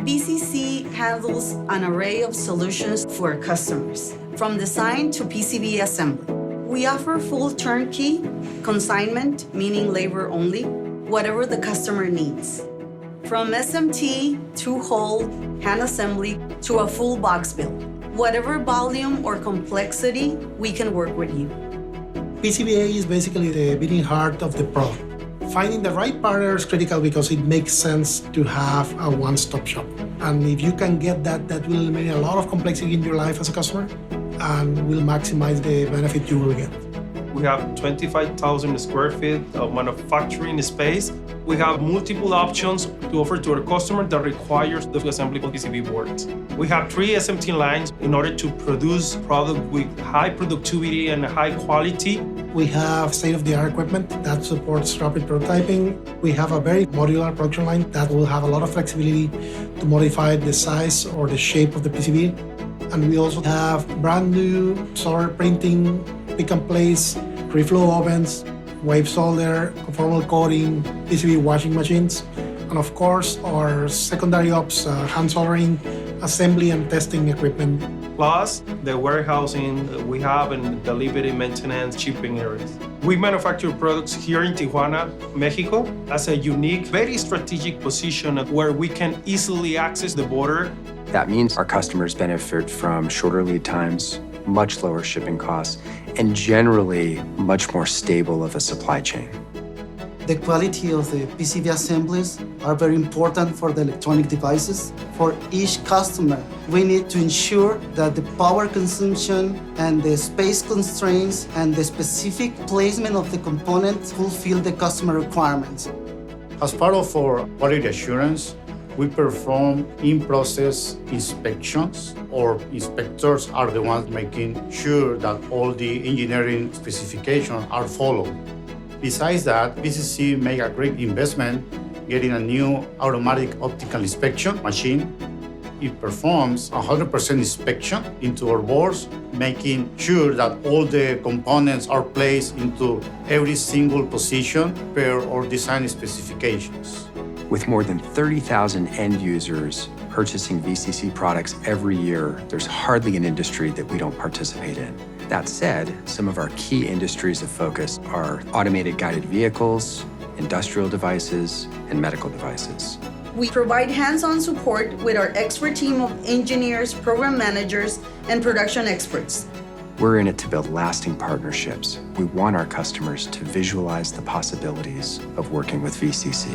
VCC handles an array of solutions for our customers, from design to PCB assembly. We offer full turnkey, consignment, meaning labor only, whatever the customer needs. From SMT to hold, hand assembly, to a full box build. Whatever volume or complexity, we can work with you. PCBA is basically the beating heart of the product. Finding the right partner is critical because it makes sense to have a one-stop shop. And if you can get that, that will eliminate a lot of complexity in your life as a customer and will maximize the benefit you will get. We have 25,000 square feet of manufacturing space. We have multiple options to offer to our customer that requires the assembly of PCB boards. We have 3 SMT lines in order to produce product with high productivity and high quality. We have state-of-the-art equipment that supports rapid prototyping. We have a very modular production line that will have a lot of flexibility to modify the size or the shape of the PCB. And we also have brand new solar printing, pick and place, reflow ovens, wave solder, conformal coating, PCB washing machines, and of course our secondary ops, hand soldering, assembly and testing equipment. Plus the warehousing we have and delivery, maintenance, shipping areas. We manufacture products here in Tijuana, Mexico, as a unique, very strategic position where we can easily access the border. That means our customers benefit from shorter lead times, much lower shipping costs, and generally much more stable of a supply chain. The quality of the PCB assemblies are very important for the electronic devices. For each customer, we need to ensure that the power consumption and the space constraints and the specific placement of the components fulfill the customer requirements. As part of our quality assurance, we perform in-process inspections. Our inspectors are the ones making sure that all the engineering specifications are followed. Besides that, VCC made a great investment getting a new automatic optical inspection machine. It performs 100% inspection into our boards, making sure that all the components are placed into every single position per our design specifications. With more than 30,000 end users purchasing VCC products every year, there's hardly an industry that we don't participate in. That said, some of our key industries of focus are automated guided vehicles, industrial devices, and medical devices. We provide hands-on support with our expert team of engineers, program managers, and production experts. We're in it to build lasting partnerships. We want our customers to visualize the possibilities of working with VCC.